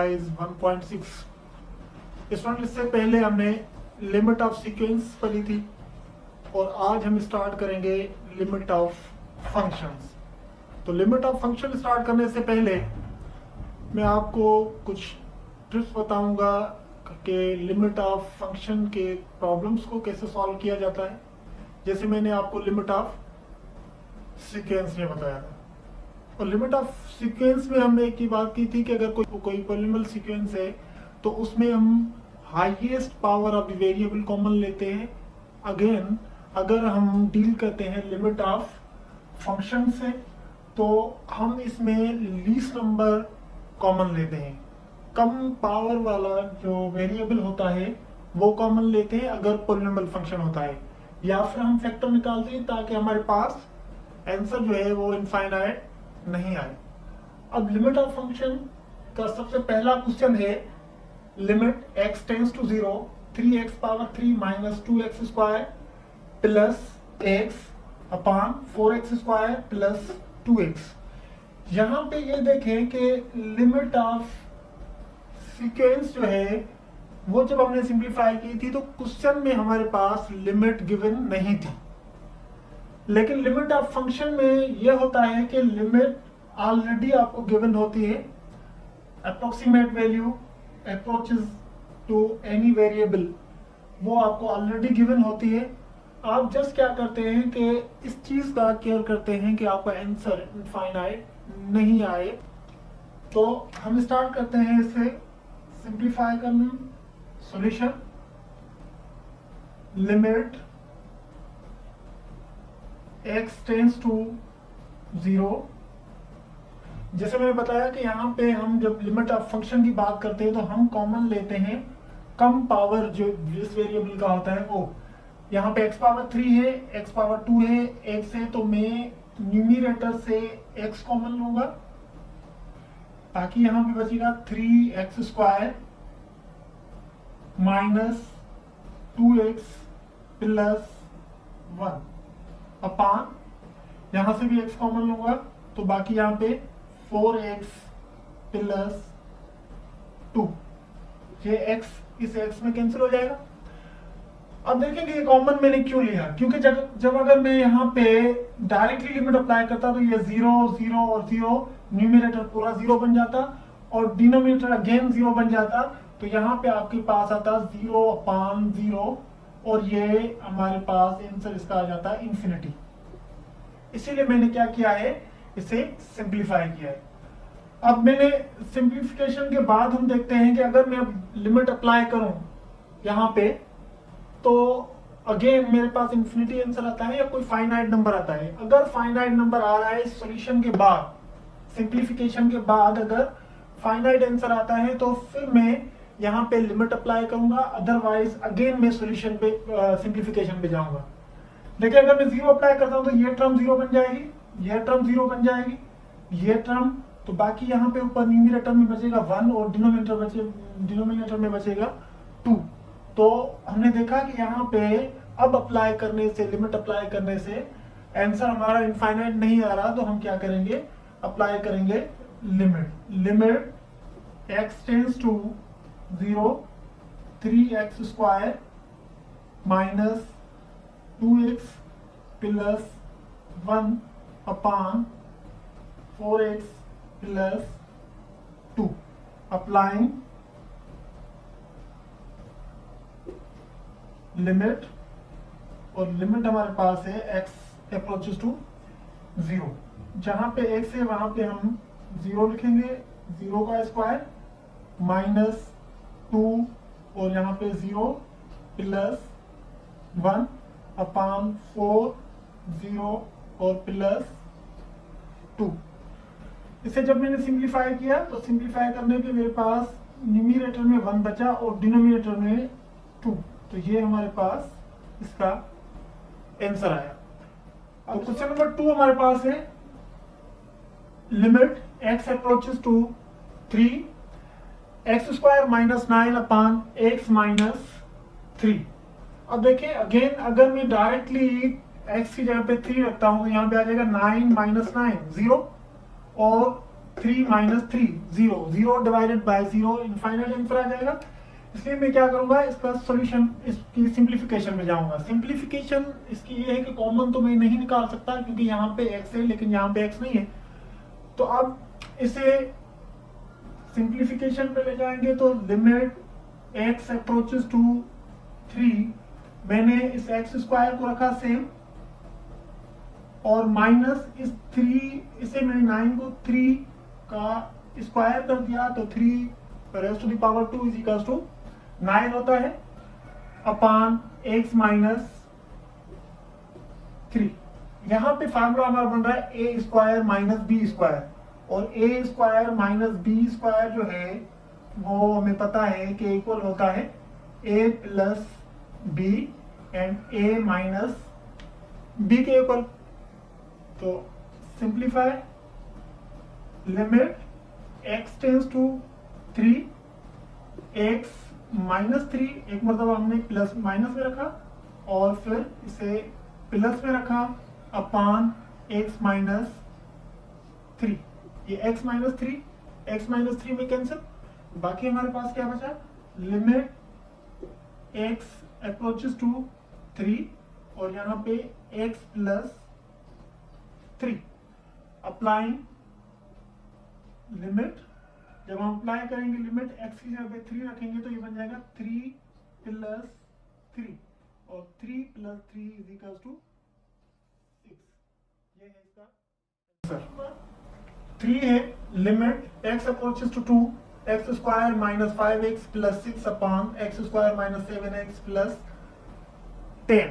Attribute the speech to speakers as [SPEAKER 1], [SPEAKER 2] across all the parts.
[SPEAKER 1] Exercise 1.6। इससे पहले हमने लिमिट ऑफ सीक्वेंस पढ़ी थी और आज हम स्टार्ट करेंगे लिमिट ऑफ फंक्शंस। तो लिमिट ऑफ फंक्शन स्टार्ट करने से पहले मैं आपको कुछ ट्रिक्स बताऊंगा कि लिमिट ऑफ फंक्शन के प्रॉब्लम्स को कैसे सॉल्व किया जाता है, जैसे मैंने आपको लिमिट ऑफ सीक्वेंस में बताया था। और लिमिट ऑफ सीक्वेंस में हमने एक ही बात की थी कि अगर कोई पॉलिनोमियल सीक्वेंस है तो उसमें हम highest power of the variable common लेते हैं। अगेन अगर हम डील करते हैं लिमिट ऑफ फंक्शन से तो हम इसमें लीस्ट नंबर कॉमन लेते हैं। कम पावर वाला जो वेरिएबल होता है वो कॉमन लेते हैं अगर पॉलिनोमियल फंक्शन होता है, या फिर हम फैक्टर निकालते हैं ताकि हमारे पास आंसर जो है वो इनफाइनाइट नहीं आए। अब लिमिट ऑफ फंक्शन का सबसे पहला क्वेश्चन है limit x tends to 0 3x power 3 minus 2x square plus x upon 4x square plus 2x। यहाँ पे ये देखें कि लिमिट ऑफ सीक्वेंस जो है वो जब हमने सिंप्लीफाई की थी तो क्वेश्चन में हमारे पास लिमिट गिवन नहीं थी, लेकिन लिमिट ऑफ फंक्शन में यह होता है कि लिमिट ऑलरेडी आपको गिवन होती है। Approximate value approaches to any variable वो आपको ऑलरेडी गिवन होती है। आप जस्ट क्या करते हैं कि इस चीज का केयर करते हैं कि आपका आंसर इनफाइनाइट नहीं आए। तो हम स्टार्ट करते हैं इसे सिंप्लीफाई करना। Solution limit x tends to 0। जैसे मैंने बताया कि यहाँ पे हम जब लिमिट ऑफ फंक्शन की बात करते हैं तो हम कॉमन लेते हैं कम पावर जो जिस वेरिएबल का होता है वो। यहाँ पे x पावर 3 है, x पावर 2 है, x है, तो मैं न्यूमरेटर से x कॉमन लूंगा ताकि यहाँ पे बचेगा 3x square minus 2x plus 1 अपान, यहां से भी x कॉमन लूंगा तो बाकी यहाँ पे 4x प्लस 2। ये x इस x में कैंसिल हो जाएगा। अब देखेंगे ये कॉमन मैंने क्यों लिया, क्योंकि जब अगर मैं यहाँ पे डायरेक्टली लिमिट अप्लाई करता तो ये 0 0 और 0 न्यूमरेटर पूरा 0 बन जाता और डिनोमिनेटर अगेन 0 बन जाता। तो यहाँ पे आपके पास आता 0 अपान 0 और ये हमारे पास आंसर इसका आ जाता है इंफिनिटी। इसीलिए मैंने क्या किया है, इसे सिंप्लीफाई किया है। अब मैंने सिंप्लीफिकेशन के बाद हम देखते हैं कि अगर मैं लिमिट अप्लाई करूं यहाँ पे तो अगेन मेरे पास इंफिनिटी आंसर आता है या कोई फाइनाइट नंबर आता है। अगर फाइनाइट नंबर आ रहा है सॉल्यूशन के बाद, सिंप्लीफिकेशन के बाद अगर फाइनाइट आंसर आता है तो फिर मैं यहाँ पे लिमिट अप्लाई करूंगा, अदरवाइज अगेन मैं सॉल्यूशन पे सिंप्लीफिकेशन पे जाऊंगा। देखिए अगर मैं 0 अप्लाई करता हूं तो ये टर्म 0 बन जाएगी, यह टर्म 0 बन जाएगी, ये टर्म, तो बाकी यहाँ पे ऊपर न्यूमरेटर में बचेगा 1 और डिनोमिनेटर में बचेगा 2। तो हमने देखा कि यहाँ पे अब अप्लाई करने से, लिमिट अप्लाई करने से आंसर हमारा इनफाइनाइट नहीं आ रहा, तो हम क्या करेंगे, अप्लाई करेंगे limit x tends to 0 3x square minus 2x plus 1 upon 4x plus 2 applying limit, और लिमिट हमारे पास है x अप्रोचेस टू 0। जहां पे x है वहां पे हम 0 लिखेंगे, 0 का स्क्वायर माइनस 2 और यहाँ पे 0 प्लस 1 अपान 4 0 और प्लस 2। इसे जब मैंने सिंप्लीफाई किया तो सिंप्लीफाई करने पे मेरे पास न्यूमरेटर में 1 बचा और डिनोमिनेटर में 2, तो ये हमारे पास इसका आंसर आया। अब क्वेश्चन नंबर 2 हमारे पास है limit x approaches to 3 x square minus 9 upon x minus 3। अब देखिए अगेन अगर मैं डायरेक्टली x की जगह पे 3 रखता हूं तो यहाँ पे आ जाएगा 9 माइनस 9 0 और 3 minus 3 0, 0 divided by 0 infinite answer आ जाएगा। इसलिए मैं क्या करूंगा, इसका सॉल्यूशन, इसकी सिंप्लीफिकेशन में जाऊंगा। सिंप्लीफिकेशन इसकी ये है कि कॉमन तो मैं नहीं निकाल सकता क्योंकि यहाँ पे x है लेकिन यहाँ पे x नहीं है। तो अब इसे सिंप्लीफिकेशन पे ले जाएंगे तो लिमिट x अप्रोचेस टू 3, मैंने इस x स्क्वायर को रखा सेम और माइनस इस 3, इसे मैंने 9 को 3 का स्क्वायर कर दिया तो 3 raise to the power 2 is equal to 9 होता है अपान x माइनस 3। यहाँ पे फार्मूला हमारा बन रहा है ए स्क्वायर माइनस बी स्क्वायर, और ए स्क्वायर माइनस बी स्क्वायर जो है वो हमें पता है कि इक्वल होता है A plus B and A minus B के इक्वल। तो simplify, limit x tends to 3, x minus 3, एक मतलब हमने प्लस माइनस में रखा और फिर इसे प्लस में रखा अपान x माइनस 3। ये x माइनस 3 में कैंसिल, बाकी हमारे पास क्या बचा, लिमिट x अप्रोचेस टू 3 और यहाँ पे x प्लस 3 अप्लाइंग लिमिट। जब हम अप्लाई करेंगे लिमिट x की जगह पे 3 रखेंगे तो ये बन जाएगा 3 प्लस 3 और 3 प्लस 3 इज इक्वल टू 6। ये है इसका आंसर। 3 है limit x approaches to 2 x square minus 5x plus 6 upon x square minus 7x plus 10।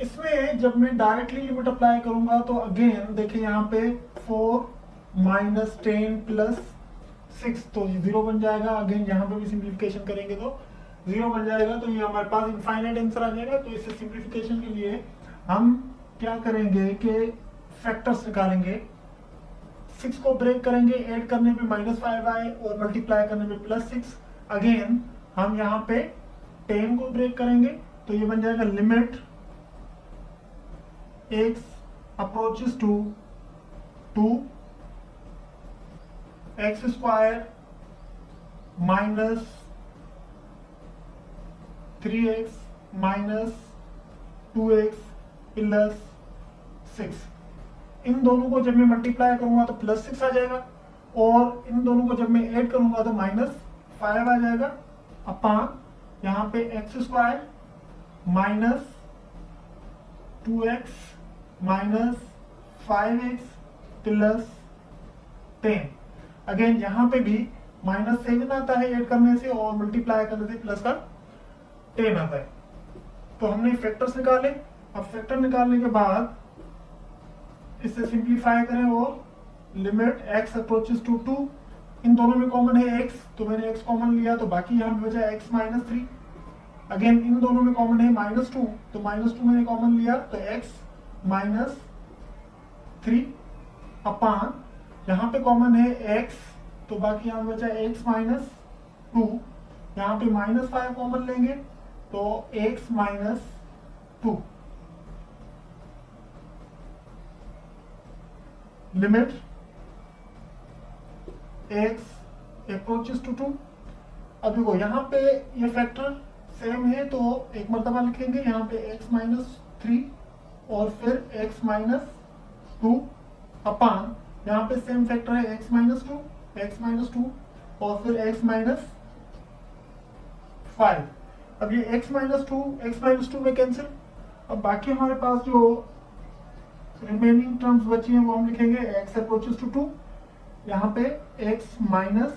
[SPEAKER 1] इसमें जब मैं डायरेक्टली लिमिट अप्लाई करूंगा तो अगेन देखिए यहाँ पे 4 माइनस 10 प्लस 6 तो 0 बन जाएगा। अगेन यहाँ पे भी सिंप्लीफिकेशन करेंगे तो 0 बन जाएगा, तो ये हमारे पास इनफाइनाइट आंसर आ जाएगा। तो इसे सिंप्लीफिकेशन के लिए हम क्या करेंगे कि फैक्टर्स निकालेंगे, 6 को ब्रेक करेंगे, ऐड करने पे -5 आए और मल्टीप्लाई करने पे +6। अगेन हम यहाँ पे 10 को ब्रेक करेंगे तो ये बन जाएगा limit x approaches to 2 x square minus 3x minus 2x plus 6। इन दोनों को जब मैं मल्टीप्लाई करूंगा तो +6 आ जाएगा और इन दोनों को जब मैं ऐड करूंगा तो -5 आ जाएगा अपान यहाँ पे x square minus 2x minus 5x plus 10। Again यहाँ पे भी -7 आता है ऐड करने से और मल्टीप्लाई करने से प्लस का 10 आता है। तो हमने फैक्टर्स निकाले। अब फैक्टर निकालने के बाद इसे सिंप्लीफाई करें और लिमिट x अप्रोचेस टू 2, इन दोनों में कॉमन है x तो मैंने x कॉमन लिया तो बाकी यहाँ पे बचा x माइनस 3। अगेन इन दोनों में कॉमन है -2 तो -2 मैंने कॉमन लिया तो x माइनस 3 अपान यहाँ पे कॉमन है x तो बाकी यहाँ बचा x माइनस 2, यहाँ पे -5 कॉमन लेंगे तो x minus 2। Limit x approaches to 2। अब देखो यहाँ पे ये फैक्टर सेम है तो एक मर्तबा लिखेंगे यहाँ पे x माइनस 3 और फिर x माइनस 2 अपान यहाँ पे सेम फैक्टर है x माइनस 2 और फिर x माइनस 5। अब ये x माइनस 2 में कैंसिल। अब बाकी हमारे पास जो रिमेनिंग टर्म्स बची हैं वो हम लिखेंगे x अप्रोचेस टू 2, यहाँ पे x माइनस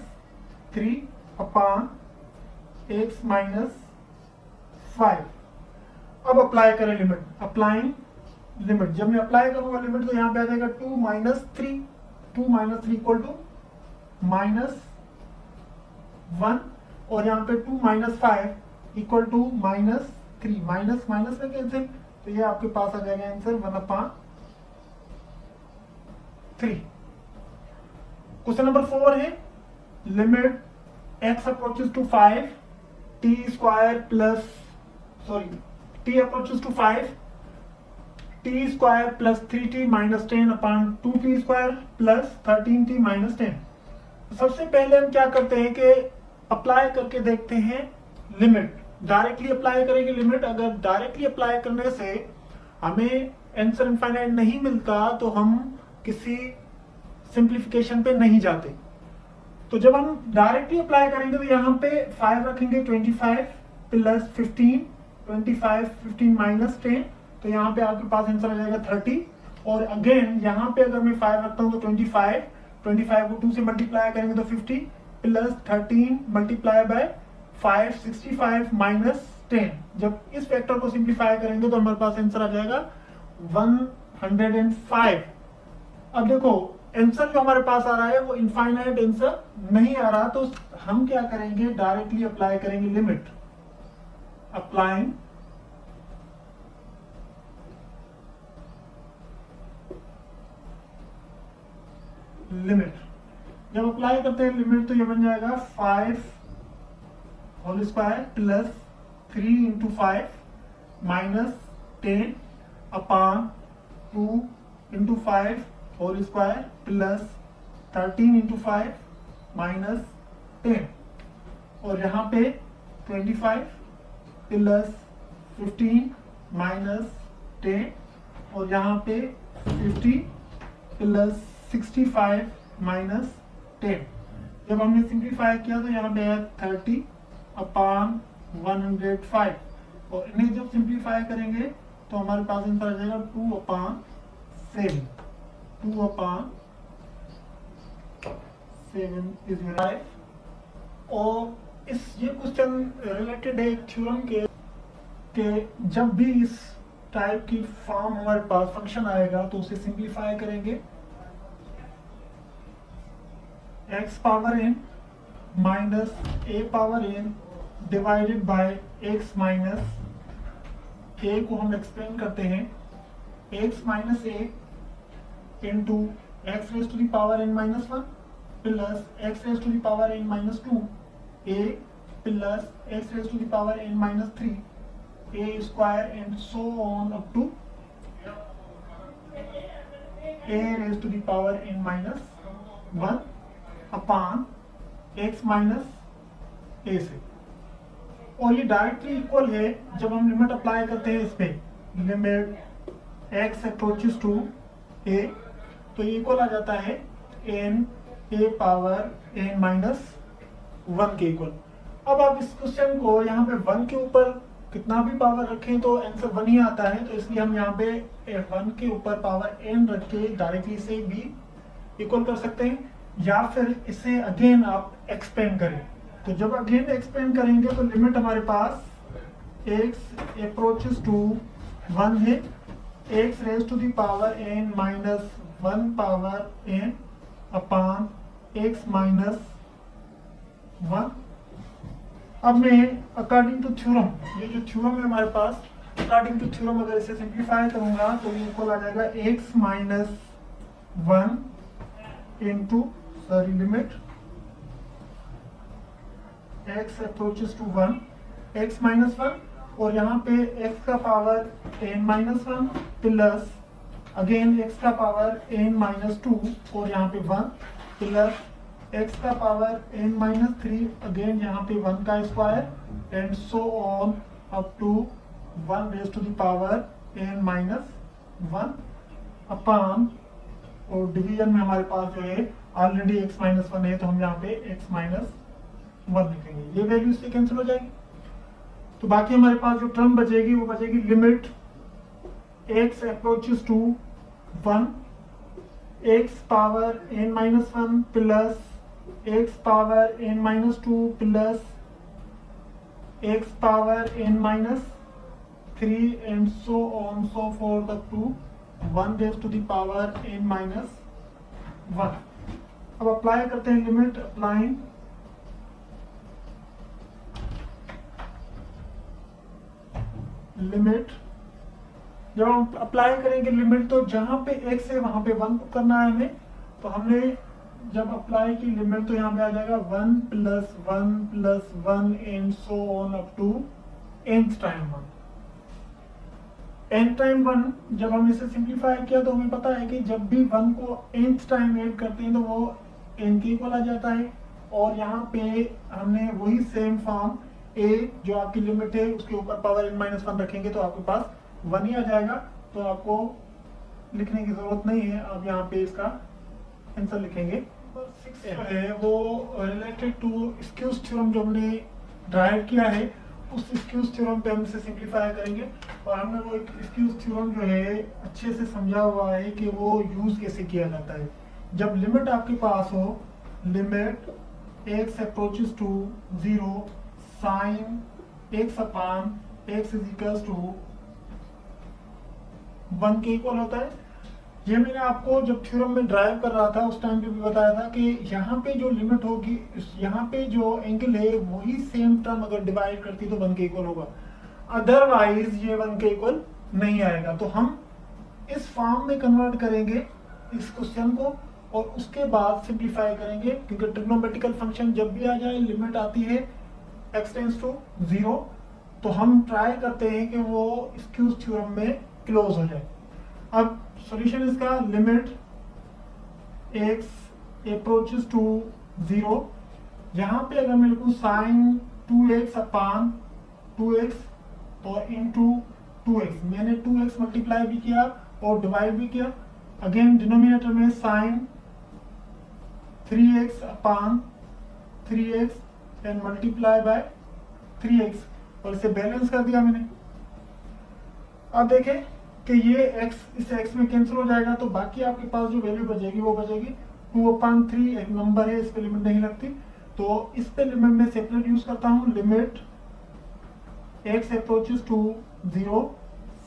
[SPEAKER 1] 3 अपान x माइनस 5। अब अप्लाई करें लिमिट, अप्लाइंग लिमिट। जब मैं अप्लाई करूंगा लिमिट तो यहाँ पे आ जाएगा 2 माइनस 3 इक्वल टू -1 और यहाँ पे 2 minus 5 equal to -3। Minus minus में कैंसिल तो ये आपके पास आ जाएगा आंसर 1/3। क्वेश्चन नंबर 4 है limit x approaches to 5 t approaches to 5 t square plus 3t minus 10 upon 2t square plus 13t minus 10। सबसे पहले हम क्या करते हैं कि अप्लाई करके देखते हैं लिमिट। डायरेक्टली अप्लाई करेंगे लिमिट। अगर डायरेक्टली अप्लाई करने से हमें आंसर इनफाइनाइट नहीं मिलता तो हम किसी सिंप्लीफिकेशन पे नहीं जाते। तो जब हम डायरेक्टली अप्लाई करेंगे तो यहाँ पे 5 रखेंगे, 25 प्लस 15, 25 15 माइनस 10, तो यहाँ पे आपके पास आंसर आ जाएगा 30। और अगेन यहाँ पे अगर मैं 5 रखता हूँ तो 25 को 2 से मल्टीप्लाई करेंगे तो 50 प्लस 13 मल्टीप्लाई बाय 5 65 माइनस 10। जब इस फैक्टर को सिंप्लीफाई करेंगे तो हमारे पास आंसर आ जाएगा 105। अब देखो आंसर जो हमारे पास आ रहा है वो इनफाइनाइट आंसर नहीं आ रहा, तो हम क्या करेंगे, डायरेक्टली अप्लाई करेंगे लिमिट। Applying limit. जब अप्लाई करते हैं लिमिट तो ये बन जाएगा 5 whole square plus 3 into 5 minus 10 upon 2 into 5 whole square plus 13 into 5 minus 10। और यहाँ पे 25 प्लस 15 माइनस 10 और यहाँ पे 50 प्लस 65 माइनस 10। जब हमने सिंप्लीफाई किया तो यहाँ पे है 30 अपॉन 105 और इन्हें जब सिंप्लीफाई करेंगे तो हमारे पास आंसर आ जाएगा 2 अपॉन 7। 2 upon 7 is 5। और ये क्वेश्चन रिलेटेड है एक थ्योरम के जब भी इस टाइप की फॉर्म हमारे पास फंक्शन आएगा तो उसे सिंप्लीफाई करेंगे। x power n minus a power n divided by x minus a को हम एक्सप्लेन करते हैं x minus a into x raise to the power n minus 1 plus x raise to the power n minus 2 a plus x raise to the power n minus 3 a square and so on up to a raise to the power n minus 1 upon x minus ए से। और ये directly equal है जब हम limit apply करते हैं इस पे, limit x approaches to a, तो ये इक्वल आ जाता है n a power n minus 1 के इक्वल। अब आप इस क्वेश्चन को यहाँ पे 1 के ऊपर कितना भी पावर रखें तो आंसर 1 ही आता है, तो इसलिए हम यहाँ पे 1 के ऊपर पावर n रख के डायरेक्टली इसे भी इक्वल कर सकते हैं, या फिर इसे अगेन आप एक्सपेंड करें। तो जब अगेन एक्सपेंड करेंगे तो लिमिट हमारे पास x अप्रोचेस टू 1 है, x raise to the power n minus 1 power n upon x minus 1। अब मैं अकॉर्डिंग टू थ्योरम, ये जो थ्योरम है हमारे पास, अकॉर्डिंग टू थ्योरम अगर इसे सिंप्लीफाई करूंगा तो ये इक्वल आ जाएगा x minus 1 into limit x approaches to 1 x minus 1 और यहाँ पे x का power n minus 1 plus again x का पावर n माइनस 2 और यहाँ पे 1 प्लस x का पावर n माइनस 3 अगेन यहाँ पे 1 का square and so on up to 1 raise to the power n minus 1 upon, और डिवीजन में हमारे पास जो है ऑलरेडी x माइनस 1 है तो हम यहाँ पे x माइनस 1 लिखेंगे, ये वैल्यू इससे कैंसिल हो जाएगी। तो बाकी हमारे पास जो टर्म बचेगी वो बचेगी limit x approaches to 1 x power n minus 1 plus x power n minus 2 plus x power n minus 3 and so on so forth up to 1 raise to the power n minus 1। अब apply करते हैं limit. Applying limit, जब हम apply करेंगे limit तो जहां पे x है वहां पे 1 करना है हमें, तो हमने जब अप्लाई की लिमिट तो यहाँ पे आ जाएगा 1 plus 1 plus 1 and so on up to nth time 1। n time 1, जब हम इसे सिंप्लीफाई किया तो हमें पता है कि जब भी 1 को nth टाइम ऐड करते हैं तो वो n के इक्वल आ जाता है। और यहाँ पे हमने वही सेम फॉर्म a जो आपकी लिमिट है उसके ऊपर पावर n-1 रखेंगे तो आपके पास 1 ही आ जाएगा। तो आपको लिखने की जरूरत नहीं है, आप यहाँ पे इसका आंसर लिखेंगे। 6 है वो रिलेटेड टू स्क्यूज थ्योरम जो हमने ड्राइव किया है, उस स्क्यूज थ्योरम पे हम इसे सिंप्लीफाई करेंगे। और हमने वो स्क्यूज थ्योरम जो है अच्छे से समझा हुआ है कि वो यूज कैसे किया जाता है। जब लिमिट आपके पास हो, limit x approaches to 0 sine x upon x is equals to 1 के इक्वल होता है। ये मैंने आपको जब थ्योरम में ड्राइव कर रहा था उस टाइम पे भी बताया था कि यहाँ पे जो लिमिट होगी, यहाँ पे जो एंगल है वही सेम टर्म अगर डिवाइड करती तो 1 के इक्वल होगा, अदरवाइज ये 1 के इक्वल नहीं आएगा। तो हम इस फॉर्म में कन्वर्ट करेंगे इस क्वेश्चन को और उसके बाद सिंप्लीफाई करेंगे, क्योंकि ट्रिग्नोमेट्रिकल फंक्शन जब भी आ जाए लिमिट आती है x टेंड्स टू 0, तो हम ट्राई करते हैं कि वो स्क्यूज थ्योरम में क्लोज हो जाए। अब सॉल्यूशन इसका लिमिट x अप्रोचेस टू 0, यहाँ पे अगर मैं लिखूँ साइन 2x अपान 2x और इंटू 2x, मैंने 2x मल्टीप्लाई भी किया और डिवाइड भी किया। अगेन डिनोमिनेटर में sine 3x upon 3x and multiply by 3x और इसे बैलेंस कर दिया मैंने। अब देखें कि ये x इस x में कैंसिल हो जाएगा, तो बाकी आपके पास जो वैल्यू बचेगी वो बचेगी 2/3, एक नंबर है, इस पे लिमिट नहीं लगती, तो इस पे लिमिट में सेपरेट यूज करता हूँ। Limit x approaches to 0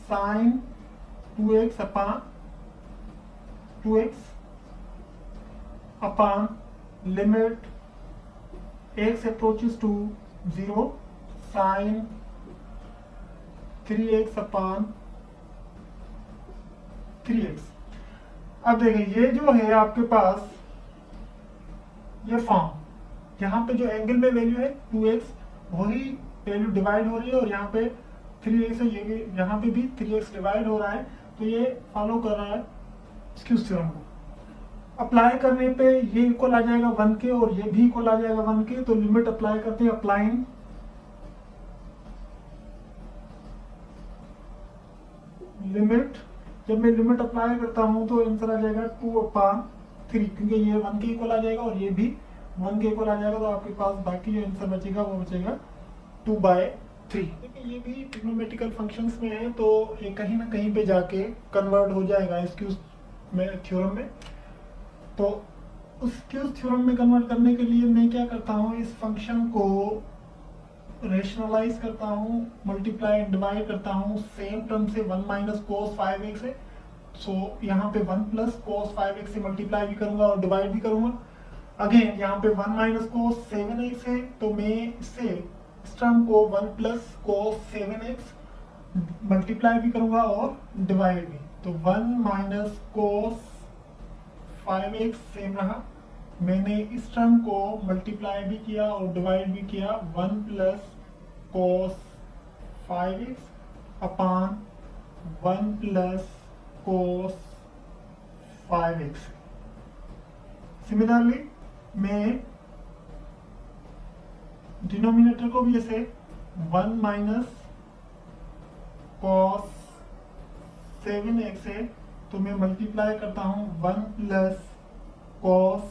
[SPEAKER 1] sine 2x upon 2x upon limit x approaches to 0 sine 3x upon 3x। अब देखिए ये जो है आपके पास ये फॉर्म, यहाँ पे जो एंगल में वैल्यू है 2x वही वैल्यू डिवाइड हो रही है और यहाँ पे 3x है, ये भी यहाँ पे भी 3x डिवाइड हो रहा है, तो ये फॉलो कर रहा है स्क्यूज थ्योरम को। अप्लाई करने पे ये इक्वल आ जाएगा 1 के और ये भी इक्वल आ जाएगा 1 के, तो लिमिट अप्लाई करते हैं। अप्लाइंग लिमिट, जब मैं लिमिट अप्लाई करता हूं तो आंसर आ जाएगा 2/3, क्योंकि ये 1 के इक्वल आ जाएगा और ये भी 1 के इक्वल आ जाएगा, तो आपके पास बाकी जो आंसर बचेगा वो बचेगा 2/3। देखिए ये भी ट्रिग्नोमेट्रिकल फंक्शंस में है, तो ये कहीं ना कहीं पे जाके कन्वर्ट हो जाएगा स्क्यूज में थ्योरम में। तो उस स्क्यूज थ्योरम में कन्वर्ट करने के लिए मैं क्या करता हूँ, इस फंक्शन को रेशनलाइज करता हूँ, मल्टीप्लाई एंड डिवाइड करता हूँ सेम टर्म से। 1 माइनस कोस 5x है, सो यहाँ पे 1 प्लस कोस 5x से मल्टीप्लाई भी करूंगा और डिवाइड भी करूंगा। अगेन यहाँ पे 1 माइनस कोस 7x है, तो मैं इससे इस टर्म को 1 प्लस कोस 7x मल्टीप्लाई भी करूंगा और डिवाइड भी। तो 1 माइनस कोस 5x सेम रहा, मैंने इस टर्म को मल्टीप्लाई भी किया और डिवाइड भी किया। 1 plus cos 5x upon 1 plus cos 5x। Similarly मैं डिनोमिनेटर को भी ऐसे 1 माइनस कॉस 7x है, तो मैं मल्टीप्लाई करता हूँ 1 प्लस कॉस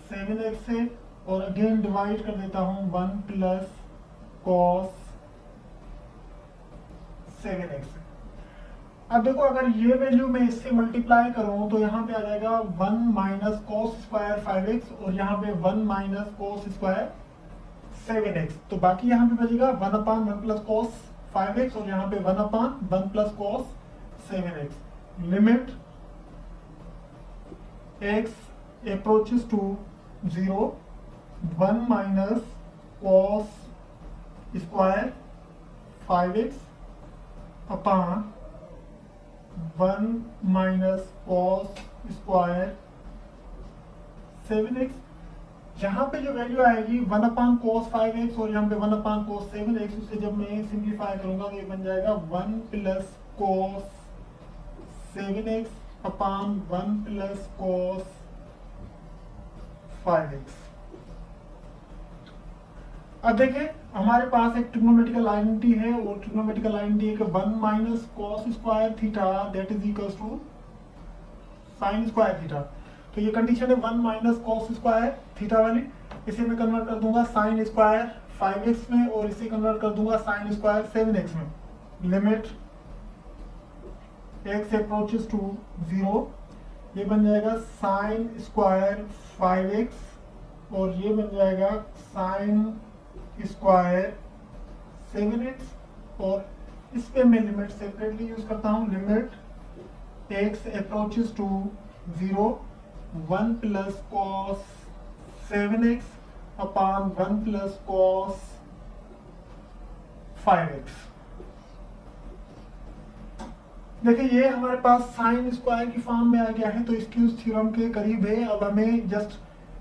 [SPEAKER 1] 7x है और अगेन डिवाइड कर देता हूँ 1 प्लस कॉस 7x। अब देखो अगर ये वैल्यू मैं इससे मल्टीप्लाई करूं तो यहाँ पे आ जाएगा 1 माइनस कॉस स्क्वायर 5x और यहाँ पे 1 माइनस कॉस स्क्वायर 7x, तो बाकी यहाँ पे बचेगा 1/1 प्लस कॉस 5x और यहाँ पे 1/1 plus cos 7x। Limit x approaches to 0 1 minus cos square 5x upon 1 minus cos square 7x। यहाँ पे जो वैल्यू आएगी 1 cos 5x और यहाँ पे 1 cos 7x, उसे जब मैं सिंप्लीफाई करूंगा तो ये बन जाएगा 1 plus cos 7x upon 1 plus cos 5x। अब देखें हमारे पास एक ट्रिग्नोमेट्रिकल आइडेंटिटी है, और ट्रिग्नोमेट्रिकल आइडेंटिटी है कि 1 minus cos square theta that is equal to sine square theta. तो ये कंडीशन है 1 माइनस कॉस स्क्वायर थीटा वाली। इसे मैं कन्वर्ट कर दूंगा साइन स्क्वायर 5x में, और इसे कन्वर्ट कर दूंगा साइन स्क्वायर 7x में। लिमिट x अप्रोचेस टू 0, ये बन जाएगा साइन स्क्वायर 5x, और ये बन जाएगा साइन स्क्वायर 7x। और इस पे मैं लिमिट सेपरेटली यूज करता हूँ। Limit x approaches to 0, 1 plus cos 7x upon 1 plus cos 5x। देखिए ये हमारे पास साइन स्क्वायर की फॉर्म में आ गया है, तो स्क्यूज थ्योरम के करीब है। अब हमें जस्ट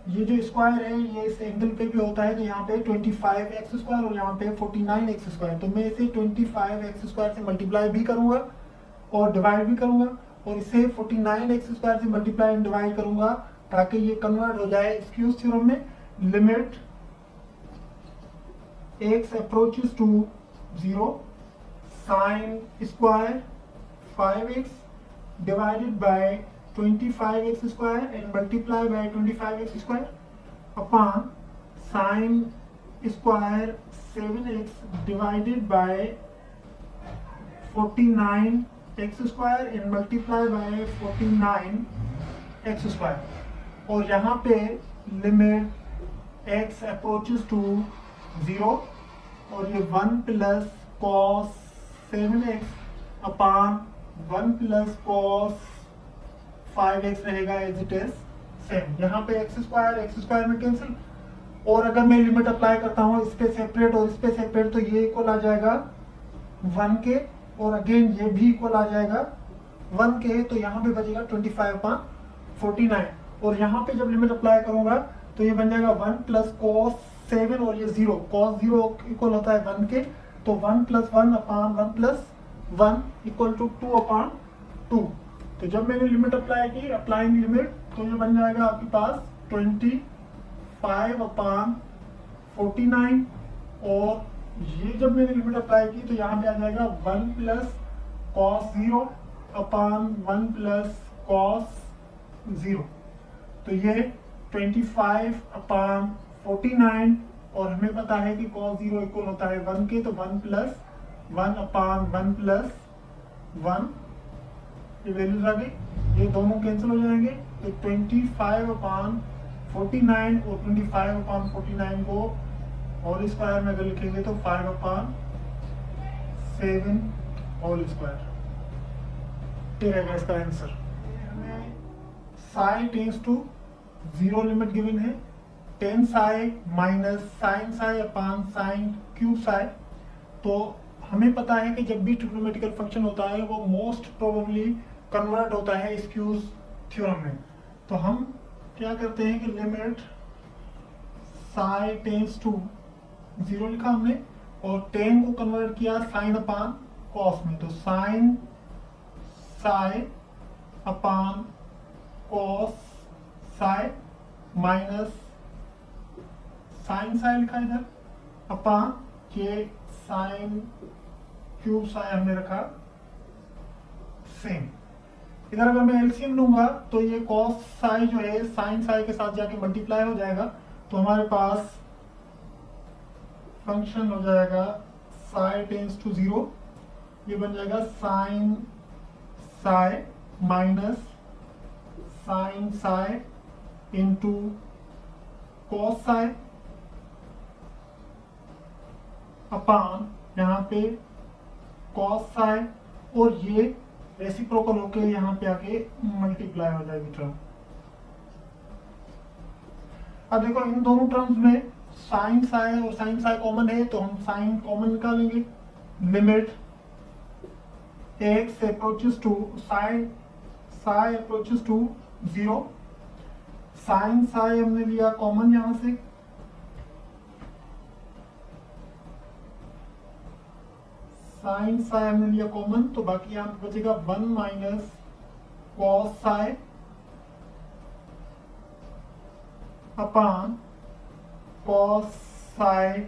[SPEAKER 1] ये जो स्क्वायर है ये इस एंगल पे भी होता है, तो यहाँ पे 25x स्क्वायर और यहाँ पे 49x स्क्वायर। तो मैं इसे 25x स्क्वायर से मल्टीप्लाई भी करूंगा और डिवाइड भी करूंगा, और इसे 49x स्क्वायर से मल्टीप्लाई एंड डिवाइड करूंगा, ताकि ये कन्वर्ट हो जाए स्क्यूज थ्योरम में। Limit x approaches to 0, sine square 5x divided by 25x square and multiply by 25x square upon sin square 7x divided by 49x square and multiply by 49x square। और यहाँ पे limit x approaches to 0, और ये 1 plus cos 7x upon 1 plus cos 5x रहेगा as it is same. यहाँ पे x square में cancel, और अगर मैं लिमिट अप्लाई करता हूँ इस पे सेपरेट और इस पे सेपरेट, तो ये इक्वल आ जाएगा 1 के, और अगेन ये भी इक्वल आ जाएगा 1 के। तो यहाँ पे बचेगा 25/49, और यहाँ पे जब लिमिट अप्लाई करूंगा तो ये बन जाएगा 1 प्लस cos 7 और ये 0, cos 0 इक्वल होता है 1 के, तो 1 plus 1 upon 1 plus 1 equal to 2/2। तो जब मैंने लिमिट अप्लाई की, अप्लाइंग लिमिट, तो ये बन जाएगा आपके पास 25/49, और ये जब मैंने लिमिट अप्लाई की तो यहाँ पे आ जाएगा 1 plus cos 0 upon 1 plus cos 0। तो ये 25/49, और हमें पता है कि cos 0 इक्वल होता है 1 के, तो 1 प्लस 1 अपॉन 1 प्लस 1, ये वैल्यूज आ गई, ये दोनों कैंसिल हो जाएंगे। तो 25/49 और 25/49 को होल स्क्वायर में अगर लिखेंगे तो 5/7 होल स्क्वायर, ये रहेगा इसका आंसर। हमें psi tends to 0 limit given है, tan psi minus sine psi upon sine cube psi. तो हमें पता है कि जब भी ट्रिग्नोमेट्रिकल फंक्शन होता है वो मोस्ट प्रोबेबली कन्वर्ट होता है स्क्यूज थ्योरम में। तो हम क्या करते हैं कि लिमिट साई टेंस टू 0 लिखा हमने, और टेन को कन्वर्ट किया साइन अपान कॉस में, तो sine psi upon cos psi minus sine psi लिखा इधर अपान के साइन क्यूब साई हमने रखा सेम। इधर अगर मैं एलसीएम लूंगा तो ये कॉस साई जो है साइन साई के साथ जाके मल्टीप्लाई हो जाएगा, तो हमारे पास फंक्शन हो जाएगा साई टेंस टू 0, ये बन जाएगा sine psi minus sine psi into cos psi upon यहाँ पे कॉस साई, और ये रेसिप्रोकल होके यहाँ पे आके मल्टीप्लाई हो जाएगी टर्म। अब देखो इन दोनों टर्म्स में साइन साई और साइन साई कॉमन है, तो हम साइन कॉमन निकालेंगे। Limit x approaches to sine psi approaches to 0, sine psi हमने लिया कॉमन यहां से, साइन साई हमने लिया कॉमन, तो बाकी यहाँ पे बचेगा 1 minus cos psi upon cos Sai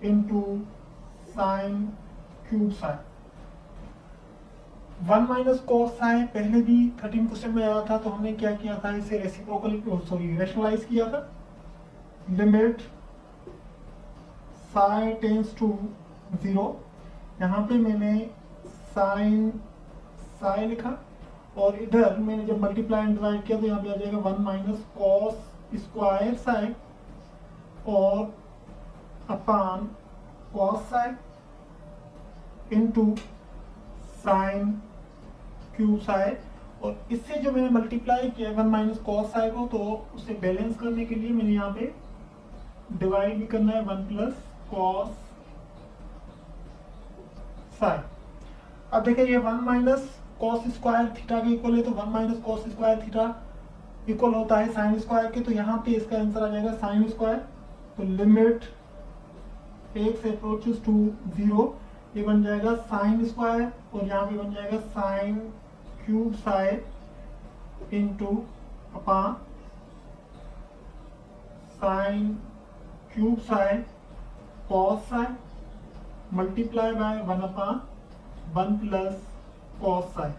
[SPEAKER 1] into sine cube Sai. 1 minus cos psi पहले भी 13 क्वेश्चन में आया था, तो हमने क्या किया था, इसे रेसिप्रोकली रैशनलाइज किया था। लिमिट साई टेंस टू 0, यहाँ पे मैंने साइन साई लिखा और इधर मैंने जब मल्टीप्लाई एंड डिवाइड किया तो यहाँ पे आ जाएगा 1 माइनस कॉस स्क्वायर साई और अपान cos Sai into sine cube Sai. और इससे जो मैंने मल्टीप्लाई किया 1 माइनस कॉस साई को, तो उसे बैलेंस करने के लिए मैंने यहाँ पे डिवाइड भी करना है 1 प्लस कॉस साई। अब देखिए ये 1 माइनस कॉस स्क्वायर थीटा के इक्वल है, तो 1 minus cos square theta equal होता है साइन स्क्वायर के, तो यहाँ पे इसका आंसर आ जाएगा साइन स्क्वायर। तो लिमिट 1 से अप्रोचेस टू 0, ये बन जाएगा साइन स्क्वायर और यहाँ पे बन जाएगा sign cube Sai into upon sign cube Sai cos psi multiply by 1 upon 1 plus cos psi.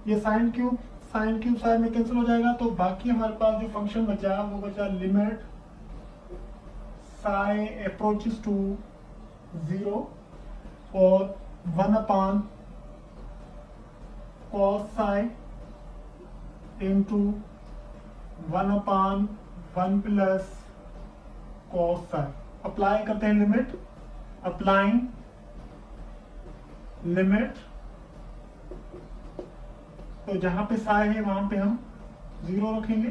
[SPEAKER 1] ये साइन क्यूब साई में कैंसिल हो जाएगा, तो बाकी हमारे पास जो फंक्शन बचा वो बचा लिमिट साई अप्रोचेस टू 0 और 1 अपान कॉस साई इंटू 1 अपान 1 प्लस कॉस साई। अप्लाई करते हैं लिमिट, अप्लाइंग लिमिट, तो जहां पे साई है वहां पे हम 0 रखेंगे,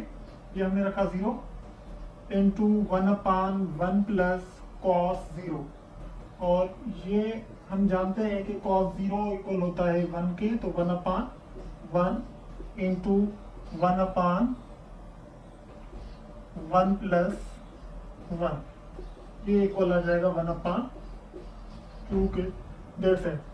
[SPEAKER 1] ये हमने रखा 0 इंटू 1 अपान 1 प्लस कॉस 0। और ये हम जानते हैं कि कॉस 0 इक्वल होता है 1 के, तो 1 अपान 1 इंटू 1 अपान 1 प्लस 1, ये इक्वल आ जाएगा 1 अपान 2 के। That's it.